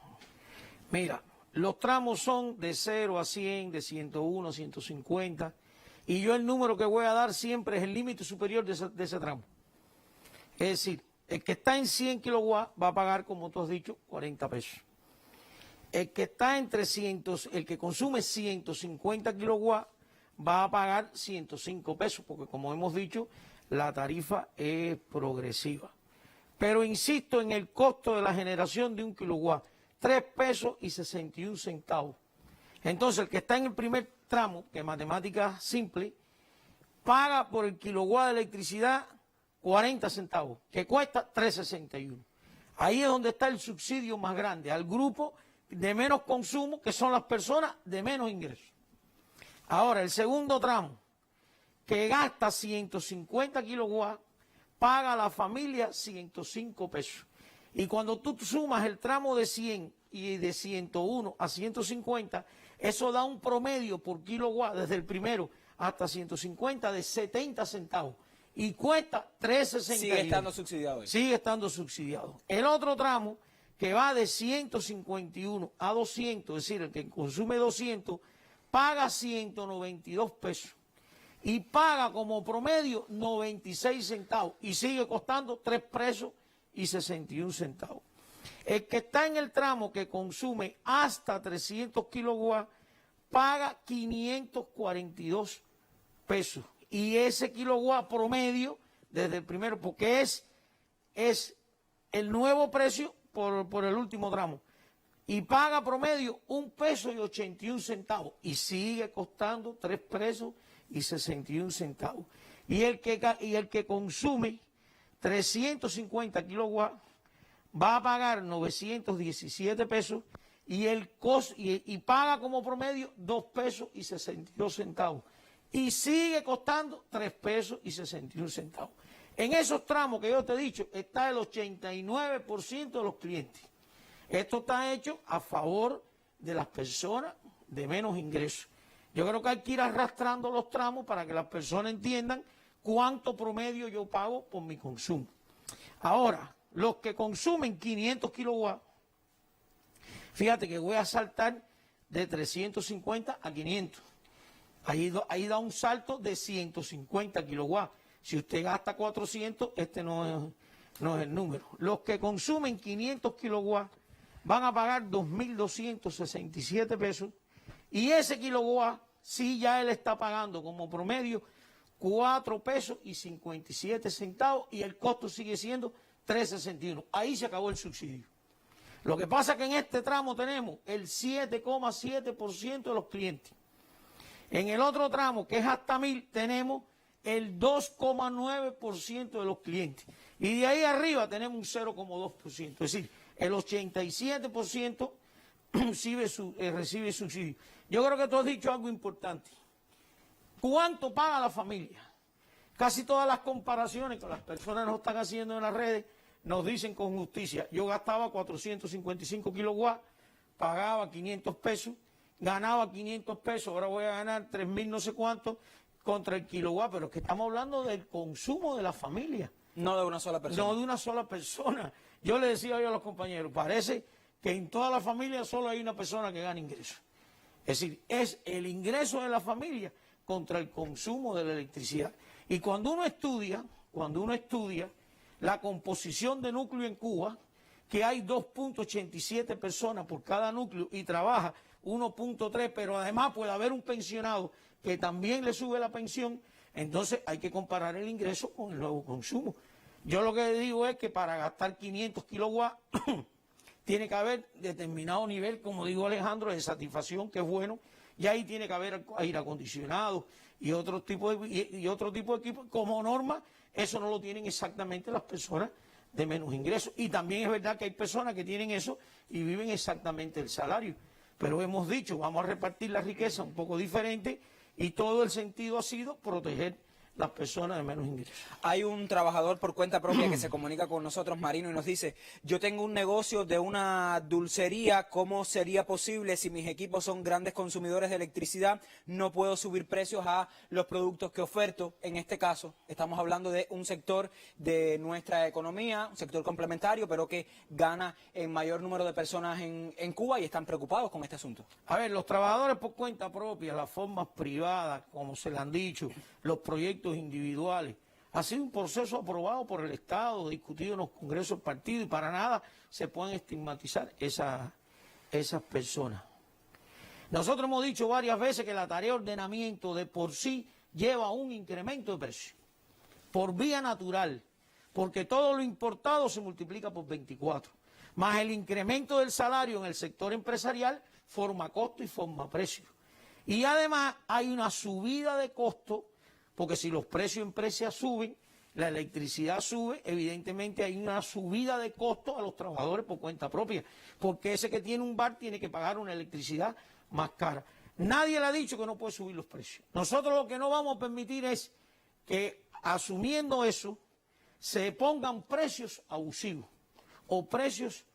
Mira, los tramos son de 0 a 100, de 101 a 150, y yo el número que voy a dar siempre es el límite superior de ese tramo. Es decir, el que está en 100 kilowatts va a pagar, como tú has dicho, 40 pesos. El que está en 300, el que consume 150 kilowatts va a pagar 105 pesos, porque como hemos dicho, la tarifa es progresiva. Pero insisto en el costo de la generación de un kilowatt, 3 pesos y 61 centavos. Entonces, el que está en el primer tramo, que es matemática simple, paga por el kilowatt de electricidad 40 centavos, que cuesta 3.61. Ahí es donde está el subsidio más grande, al grupo de menos consumo, que son las personas de menos ingresos. Ahora, el segundo tramo, que gasta 150 kilowatts, paga a la familia 105 pesos. Y cuando tú sumas el tramo de 100 y de 101 a 150, eso da un promedio por kilowatt desde el primero hasta 150 de 70 centavos. Y cuesta 3.61.
Sigue estando subsidiado.
Sigue estando subsidiado. El otro tramo, que va de 151 a 200, es decir, el que consume 200, paga 192 pesos. Y paga como promedio 96 centavos. Y sigue costando 3 pesos y 61 centavos. El que está en el tramo que consume hasta 300 kilowatts paga 542 pesos. Y ese kilowatt promedio, desde el primero, porque es el nuevo precio por el último tramo, y paga promedio 1 peso y 81 centavos. Y sigue costando 3 pesos y 61 centavos. Y el que consume 350 kilowatts va a pagar 917 pesos y paga como promedio 2 pesos y 62 centavos. Y sigue costando 3 pesos y 61 centavos. En esos tramos que yo te he dicho está el 89% de los clientes. Esto está hecho a favor de las personas de menos ingresos. Yo creo que hay que ir arrastrando los tramos para que las personas entiendan cuánto promedio yo pago por mi consumo. Ahora, los que consumen 500 kilowatts, fíjate que voy a saltar de 350 a 500. Ahí da un salto de 150 kilowatts. Si usted gasta 400, este no es el número. Los que consumen 500 kilowatts van a pagar 2.267 pesos. Y ese kilowatt, sí, ya él está pagando como promedio 4 pesos y 57 centavos y el costo sigue siendo 3.61. Ahí se acabó el subsidio. Lo que pasa es que en este tramo tenemos el 7,7% de los clientes. En el otro tramo, que es hasta 1.000, tenemos el 2,9% de los clientes. Y de ahí arriba tenemos un 0,2%. Es decir, el 87% recibe subsidio. Yo creo que tú has dicho algo importante. ¿Cuánto paga la familia? Casi todas las comparaciones que las personas nos están haciendo en las redes nos dicen con justicia. Yo gastaba 455 kilowatts, pagaba 500 pesos, ganaba 500 pesos, ahora voy a ganar 3.000 no sé cuánto contra el kilowatt, pero es que estamos hablando del consumo de la familia.
No de una sola persona.
No de una sola persona. Yo le decía hoy a los compañeros, parece que en toda la familia solo hay una persona que gana ingresos. Es decir, es el ingreso de la familia contra el consumo de la electricidad. Y cuando uno estudia la composición de núcleo en Cuba, que hay 2.87 personas por cada núcleo y trabaja 1.3, pero además puede haber un pensionado que también le sube la pensión, Entonces hay que comparar el ingreso con el nuevo consumo. Yo lo que digo es que para gastar 500 kilowatts tiene que haber determinado nivel, como dijo Alejandro, de satisfacción, que es bueno, y ahí tiene que haber aire acondicionado y otro tipo de equipos. Como norma, eso no lo tienen exactamente las personas de menos ingresos. Y también es verdad que hay personas que tienen eso y viven exactamente el salario. Pero hemos dicho, vamos a repartir la riqueza un poco diferente y todo el sentido ha sido proteger las personas de menos ingresos.
Hay un trabajador por cuenta propia que se comunica con nosotros, Marino, y nos dice: yo tengo un negocio de una dulcería, ¿cómo sería posible si mis equipos son grandes consumidores de electricidad? No puedo subir precios a los productos que oferto. En este caso, estamos hablando de un sector de nuestra economía, un sector complementario, pero que gana en mayor número de personas en Cuba y están preocupados con este asunto.
A ver, los trabajadores por cuenta propia, las formas privadas, como se le han dicho, los proyectos individuales, ha sido un proceso aprobado por el Estado, discutido en los congresos del partido, y para nada se pueden estigmatizar esas personas. Nosotros hemos dicho varias veces que la tarea de ordenamiento de por sí lleva un incremento de precio, por vía natural, porque todo lo importado se multiplica por 24, más el incremento del salario en el sector empresarial forma costo y forma precio. Y además hay una subida de costo, porque si los precios en empresa suben, la electricidad sube, evidentemente hay una subida de costo a los trabajadores por cuenta propia, porque ese que tiene un bar tiene que pagar una electricidad más cara. Nadie le ha dicho que no puede subir los precios. Nosotros lo que no vamos a permitir es que, asumiendo eso, se pongan precios abusivos o precios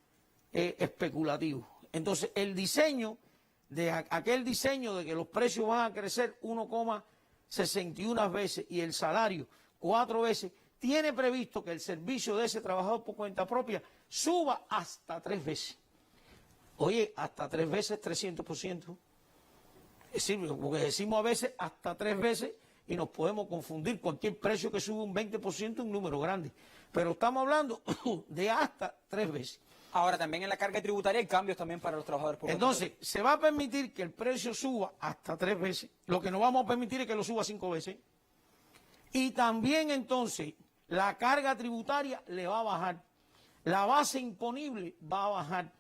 especulativos. Entonces, el diseño de aquel diseño de que los precios van a crecer 1,61 veces y el salario 4 veces, tiene previsto que el servicio de ese trabajador por cuenta propia suba hasta 3 veces. Oye, hasta 3 veces 300%. Es decir, porque decimos a veces hasta 3 veces y nos podemos confundir. Cualquier precio que sube un 20% es un número grande. Pero estamos hablando de hasta 3 veces.
Ahora, también en la carga tributaria hay cambios también para los trabajadores por cuenta propia.
Entonces, se va a permitir que el precio suba hasta 3 veces. Lo que no vamos a permitir es que lo suba 5 veces. Y también, entonces, la carga tributaria le va a bajar. La base imponible va a bajar.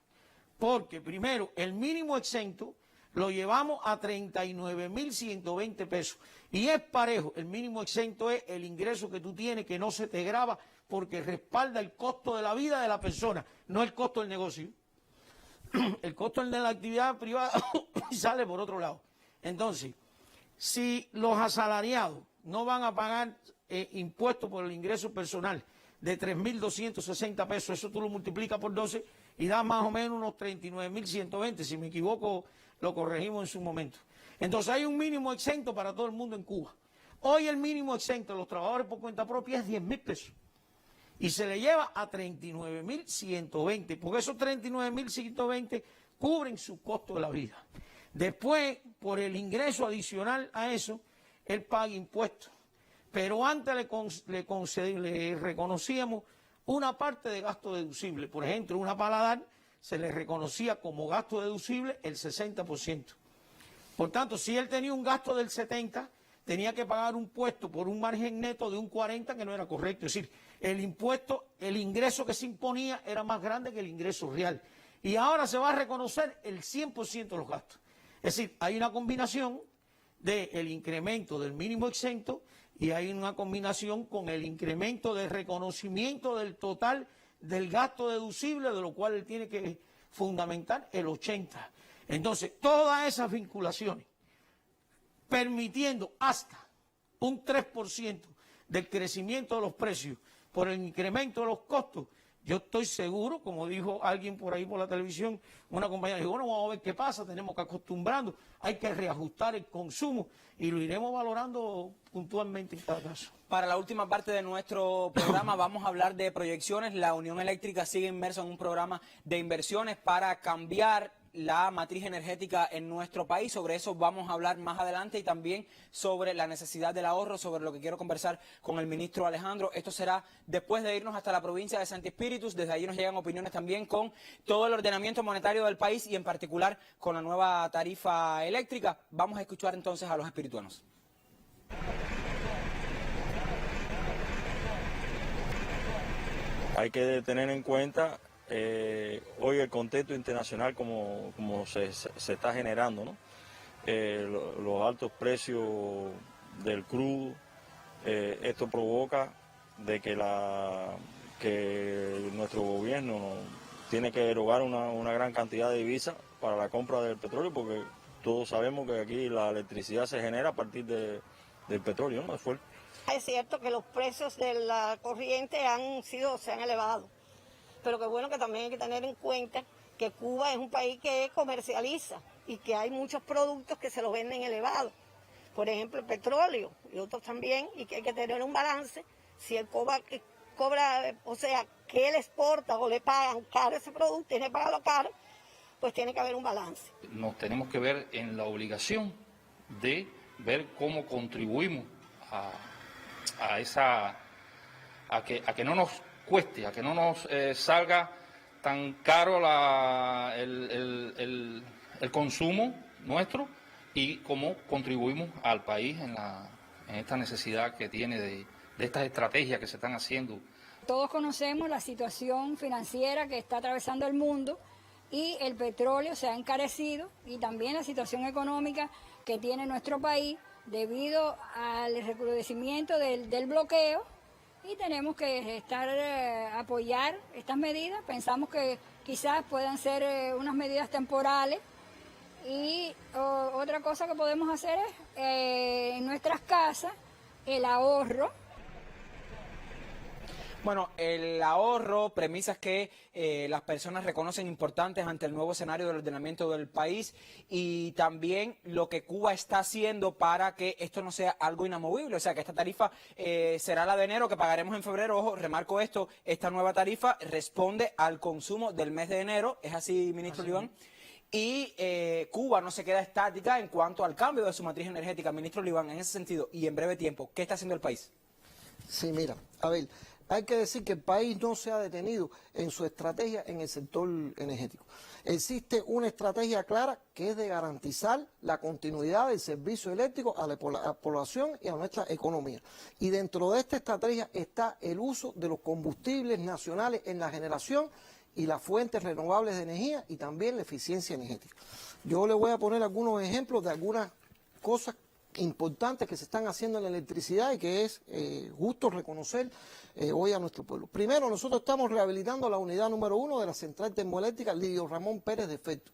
Porque, primero, el mínimo exento lo llevamos a 39.120 pesos. Y es parejo. El mínimo exento es el ingreso que tú tienes, que no se te grava, porque respalda el costo de la vida de la persona, no el costo del negocio. El costo de la actividad privada sale por otro lado. Entonces, si los asalariados no van a pagar impuestos por el ingreso personal de 3.260 pesos, eso tú lo multiplicas por 12 y da más o menos unos 39.120, si me equivoco lo corregimos en su momento. Entonces hay un mínimo exento para todo el mundo en Cuba. Hoy el mínimo exento de los trabajadores por cuenta propia es 10.000 pesos. Y se le lleva a 39.120, porque esos 39.120 cubren su costo de la vida. Después, por el ingreso adicional a eso, él paga impuestos. Pero antes le reconocíamos una parte de gasto deducible. Por ejemplo, una paladar se le reconocía como gasto deducible el 60%. Por tanto, si él tenía un gasto del 70%, tenía que pagar un impuesto por un margen neto de un 40% que no era correcto. Es decir, el impuesto, el ingreso que se imponía era más grande que el ingreso real. Y ahora se va a reconocer el 100% de los gastos. Es decir, hay una combinación del incremento del mínimo exento y hay una combinación con el incremento del reconocimiento del total del gasto deducible, de lo cual él tiene que fundamentar el 80%. Entonces, todas esas vinculaciones, permitiendo hasta un 3% del crecimiento de los precios por el incremento de los costos, yo estoy seguro, como dijo alguien por ahí por la televisión, una compañera dijo, bueno, vamos a ver qué pasa, tenemos que acostumbrarnos, hay que reajustar el consumo y lo iremos valorando puntualmente en cada caso.
Para la última parte de nuestro programa vamos a hablar de proyecciones. La Unión Eléctrica sigue inmersa en un programa de inversiones para cambiar la matriz energética en nuestro país. Sobre eso vamos a hablar más adelante y también sobre la necesidad del ahorro, sobre lo que quiero conversar con el ministro Alejandro. Esto será después de irnos hasta la provincia de Santi Espíritus. Desde allí nos llegan opiniones también con todo el ordenamiento monetario del país y en particular con la nueva tarifa eléctrica. Vamos a escuchar entonces a los espirituanos.
hay que tener en cuenta hoy el contexto internacional como se está generando, ¿no? Los altos precios del crudo, esto provoca de que nuestro gobierno tiene que erogar una gran cantidad de divisas para la compra del petróleo, porque todos sabemos que aquí la electricidad se genera a partir del petróleo, ¿no?
Es cierto que los precios de la corriente se han elevado, pero que bueno que también hay que tener en cuenta que Cuba es un país que comercializa y que hay muchos productos que se los venden elevados. Por ejemplo, el petróleo y otros también, y que hay que tener un balance. Si él cobra, o sea, que él exporta o le pagan caro ese producto, tiene que pagarlo caro, pues tiene que haber un balance.
Nos tenemos que ver en la obligación de ver cómo contribuimos a que no nos cueste, a que no nos salga tan caro el consumo nuestro, y cómo contribuimos al país en esta necesidad que tiene de estas estrategias que se están haciendo.
Todos conocemos la situación financiera que está atravesando el mundo, y el petróleo se ha encarecido, y también la situación económica que tiene nuestro país debido al recrudecimiento del bloqueo, y tenemos que apoyar estas medidas. Pensamos que quizás puedan ser unas medidas temporales, y otra cosa que podemos hacer es en nuestras casas el ahorro.
Bueno, el ahorro, premisas que las personas reconocen importantes ante el nuevo escenario del ordenamiento del país, y también lo que Cuba está haciendo para que esto no sea algo inamovible, o sea, que esta tarifa será la de enero, que pagaremos en febrero. Ojo, remarco esto, esta nueva tarifa responde al consumo del mes de enero, ¿es así, ministro Oliván? Y Cuba no se queda estática en cuanto al cambio de su matriz energética. Ministro Oliván, en ese sentido, y en breve tiempo, ¿qué está haciendo el país?
Sí, mira, a ver, hay que decir que el país no se ha detenido en su estrategia en el sector energético. Existe una estrategia clara que es de garantizar la continuidad del servicio eléctrico a la población y a nuestra economía. Y dentro de esta estrategia está el uso de los combustibles nacionales en la generación y las fuentes renovables de energía, y también la eficiencia energética. Yo le voy a poner algunos ejemplos de algunas cosas importantes que se están haciendo en la electricidad y que es justo reconocer hoy a nuestro pueblo. Primero, nosotros estamos rehabilitando la unidad número 1 de la central termoeléctrica Lidio Ramón Pérez de Feto.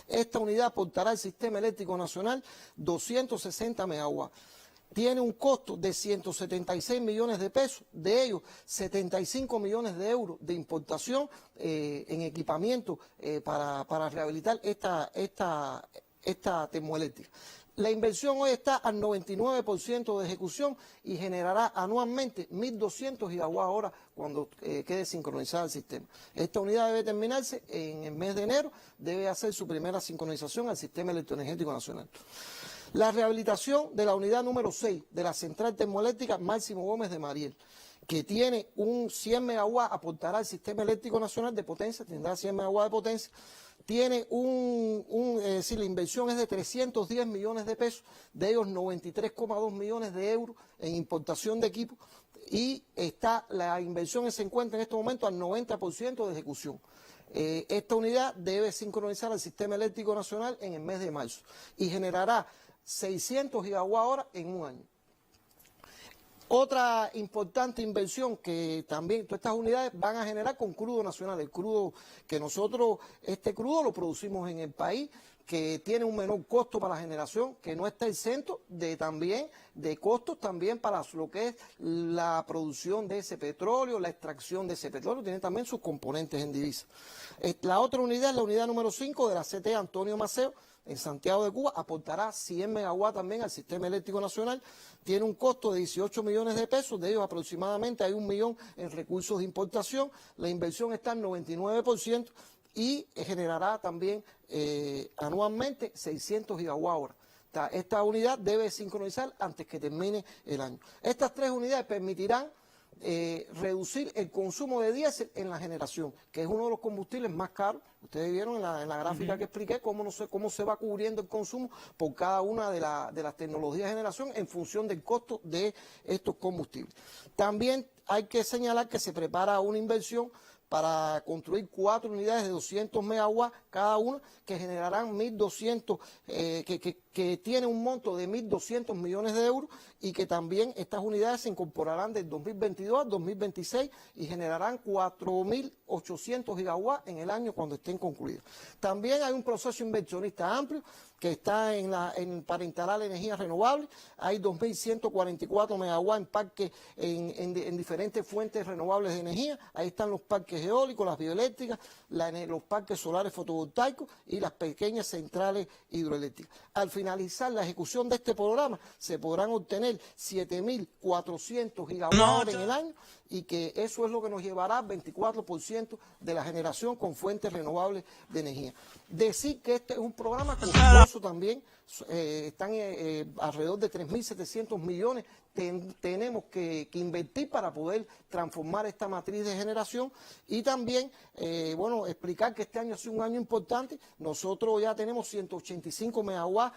Esta unidad aportará al sistema eléctrico nacional 260 megawatts. Tiene un costo de 176 millones de pesos, de ellos 75 millones de euros de importación en equipamiento para rehabilitar esta termoeléctrica. La inversión hoy está al 99% de ejecución y generará anualmente 1.200 gigawatt-hora cuando quede sincronizada el sistema. Esta unidad debe terminarse en el mes de enero, debe hacer su primera sincronización al sistema electroenergético nacional. La rehabilitación de la unidad número 6 de la central termoeléctrica Máximo Gómez de Mariel, que tiene un 100 megawatts, aportará al sistema eléctrico nacional de potencia, tendrá 100 megawatts de potencia. Tiene es decir, la inversión es de 310 millones de pesos, de ellos 93,2 millones de euros en importación de equipos, y la inversión se encuentra en este momento al 90% de ejecución. Esta unidad debe sincronizar al sistema eléctrico nacional en el mes de marzo y generará 600 gigawatt-hora en un año. Otra importante inversión que también todas estas unidades van a generar con crudo nacional, el crudo que nosotros, este crudo lo producimos en el país, que tiene un menor costo para la generación, que no está exento de costos también para lo que es la producción de ese petróleo, la extracción de ese petróleo, tiene también sus componentes en divisa. La otra unidad es la unidad número 5 de la CTE Antonio Maceo, en Santiago de Cuba, aportará 100 megawatts también al sistema eléctrico nacional, tiene un costo de 18 millones de pesos, de ellos aproximadamente hay 1 millón en recursos de importación, la inversión está al 99% y generará también anualmente 600 gigawatt-hora. Esta unidad debe sincronizar antes que termine el año. Estas 3 unidades permitirán reducir el consumo de diésel en la generación, que es uno de los combustibles más caros. Ustedes vieron en la gráfica que expliqué cómo se va cubriendo el consumo por cada una de las tecnologías de generación en función del costo de estos combustibles. También hay que señalar que se prepara una inversión para construir 4 unidades de 200 megawatts cada una, que generarán 1.200, que tiene un monto de 1.200 millones de euros, y que también estas unidades se incorporarán del 2022 al 2026 y generarán 4.800 gigawatts en el año cuando estén concluidas. También hay un proceso inversionista amplio que está para instalar energías renovables. Hay 2.144 megawatts en parques en diferentes fuentes renovables de energía. Ahí están los parques eólicos, las bioeléctricas, los parques solares fotovoltaicos y las pequeñas centrales hidroeléctricas. Al finalizar la ejecución de este programa, se podrán obtener 7.400 gigawatts en el año, y que eso es lo que nos llevará al 24% de la generación con fuentes renovables de energía. Decir que este es un programa costoso también, están alrededor de 3.700 millones tenemos que invertir para poder transformar esta matriz de generación, y también, bueno, explicar que este año ha sido un año importante. Nosotros ya tenemos 185 megawatts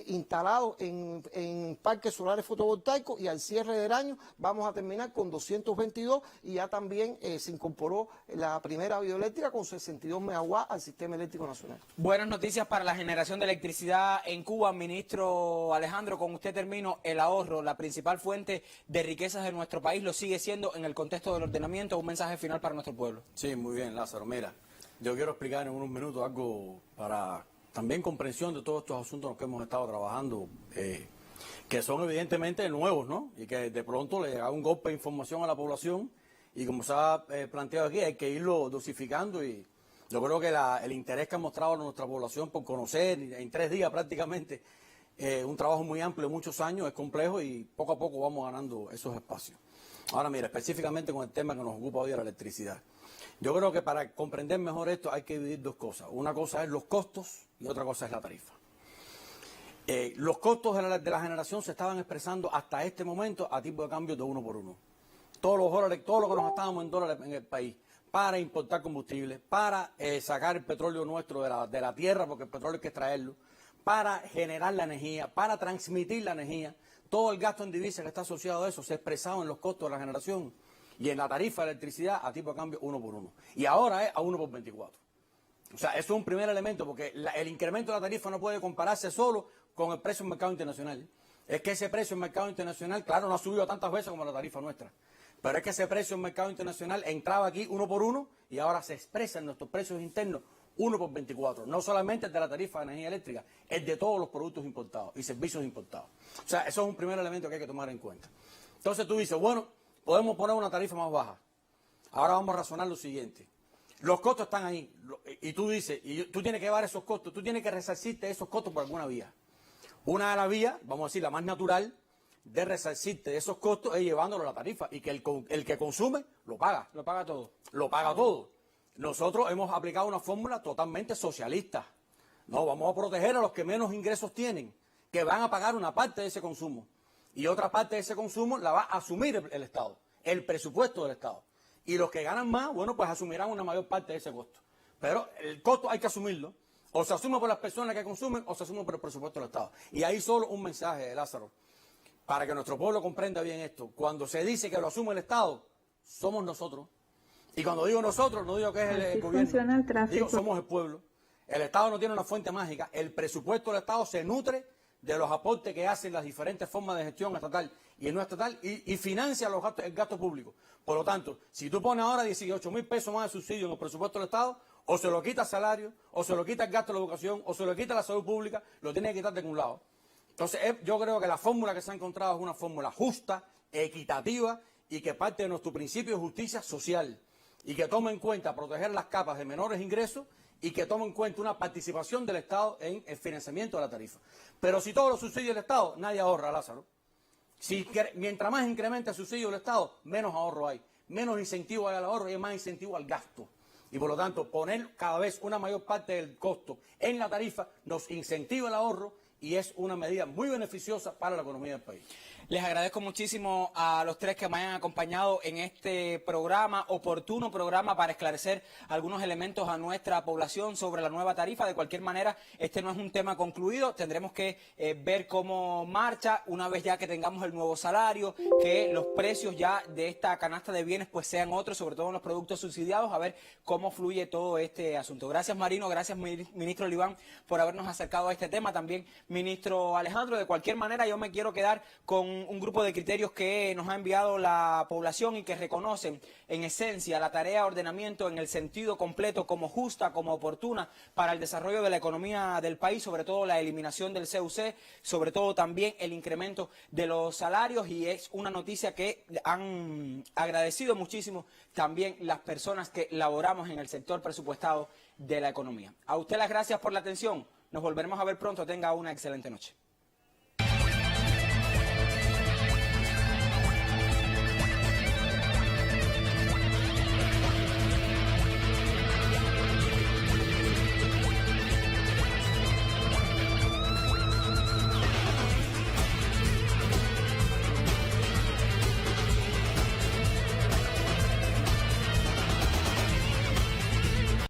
instalados en parques solares fotovoltaicos, y al cierre del año vamos a terminar con 222, y ya también se incorporó la primera bioeléctrica con 62 megawatts al sistema eléctrico nacional.
Buenas noticias para la generación de electricidad en Cuba, ministro Alejandro. Con usted termino. El ahorro, la principal fuente de riquezas de nuestro país, lo sigue siendo en el contexto del ordenamiento. Un mensaje final para nuestro pueblo.
Sí, muy bien, Lázaro. Mira, yo quiero explicar en unos minutos algo para también comprensión de todos estos asuntos en los que hemos estado trabajando, que son evidentemente nuevos, ¿no? Y que de pronto le haga un golpe de información a la población, y como se ha planteado aquí, hay que irlo dosificando, y yo creo que el interés que ha mostrado nuestra población por conocer en 3 días prácticamente, un trabajo muy amplio, muchos años, es complejo, y poco a poco vamos ganando esos espacios. Ahora mira, específicamente con el tema que nos ocupa hoy, la electricidad. Yo creo que para comprender mejor esto hay que dividir 2 cosas. Una cosa es los costos y otra cosa es la tarifa. Los costos de la generación se estaban expresando hasta este momento a tipo de cambio de 1 por 1. Todos los dólares, todo lo que nos gastábamos en dólares en el país para importar combustible, para sacar el petróleo nuestro de la tierra, porque el petróleo hay que extraerlo, para generar la energía, para transmitir la energía, todo el gasto en divisas que está asociado a eso se ha expresado en los costos de la generación y en la tarifa de electricidad a tipo de cambio 1 por 1. Y ahora es a 1 por 24. O sea, eso es un primer elemento, porque el incremento de la tarifa no puede compararse solo con el precio en mercado internacional. Es que ese precio en mercado internacional, claro, no ha subido tantas veces como la tarifa nuestra, pero es que ese precio en mercado internacional entraba aquí 1 por 1 y ahora se expresa en nuestros precios internos 1 por 24. No solamente el de la tarifa de energía eléctrica, es de todos los productos importados y servicios importados. O sea, eso es un primer elemento que hay que tomar en cuenta. Entonces tú dices, bueno, podemos poner una tarifa más baja. Ahora vamos a razonar lo siguiente. Los costos están ahí, y tú dices, y tú tienes que llevar esos costos, tú tienes que resarcirte esos costos por alguna vía. Una de las vías, vamos a decir, la más natural, de resarcirte de esos costos es llevándolo a la tarifa, y que el que consume lo paga.
Lo paga todo.
Lo paga todo. Nosotros hemos aplicado una fórmula totalmente socialista. No, vamos a proteger a los que menos ingresos tienen, que van a pagar una parte de ese consumo. Y otra parte de ese consumo la va a asumir el Estado, el presupuesto del Estado. Y los que ganan más, bueno, pues asumirán una mayor parte de ese costo. Pero el costo hay que asumirlo. O se asume por las personas que consumen, o se asume por el presupuesto del Estado. Y ahí solo un mensaje, Lázaro, para que nuestro pueblo comprenda bien esto. Cuando se dice que lo asume el Estado, somos nosotros. Y cuando digo nosotros, no digo que es el gobierno, digo somos el pueblo. El Estado no tiene una fuente mágica. El presupuesto del Estado se nutre de los aportes que hacen las diferentes formas de gestión estatal y no estatal, y financia el gasto público. Por lo tanto, si tú pones ahora 18.000 pesos más de subsidio en el presupuesto del Estado, o se lo quita el salario, o se lo quita el gasto de la educación, o se lo quita la salud pública, lo tiene que quitar de algún lado. Entonces, yo creo que la fórmula que se ha encontrado es una fórmula justa, equitativa, y que parte de nuestro principio de justicia social, y que toma en cuenta proteger las capas de menores ingresos, y que toma en cuenta una participación del Estado en el financiamiento de la tarifa. Pero si todo lo subsidia el Estado, nadie ahorra, Lázaro. Mientras más incrementa el subsidio del Estado, menos ahorro hay, menos incentivo hay al ahorro y hay más incentivo al gasto. Y por lo tanto, poner cada vez una mayor parte del costo en la tarifa nos incentiva el ahorro y es una medida muy beneficiosa para la economía del país.
Les agradezco muchísimo a los tres que me hayan acompañado en este programa, oportuno programa para esclarecer algunos elementos a nuestra población sobre la nueva tarifa. De cualquier manera, este no es un tema concluido, tendremos que ver cómo marcha una vez ya que tengamos el nuevo salario, que los precios ya de esta canasta de bienes pues sean otros, sobre todo en los productos subsidiados, a ver cómo fluye todo este asunto. Gracias Marino, gracias ministro Oliván por habernos acercado a este tema, también ministro Alejandro. De cualquier manera yo me quiero quedar con un grupo de criterios que nos ha enviado la población y que reconocen en esencia la tarea de ordenamiento en el sentido completo como justa, como oportuna para el desarrollo de la economía del país, sobre todo la eliminación del CUC, sobre todo también el incremento de los salarios, y es una noticia que han agradecido muchísimo también las personas que laboramos en el sector presupuestado de la economía. A usted las gracias por la atención, nos volveremos a ver pronto, tenga una excelente noche.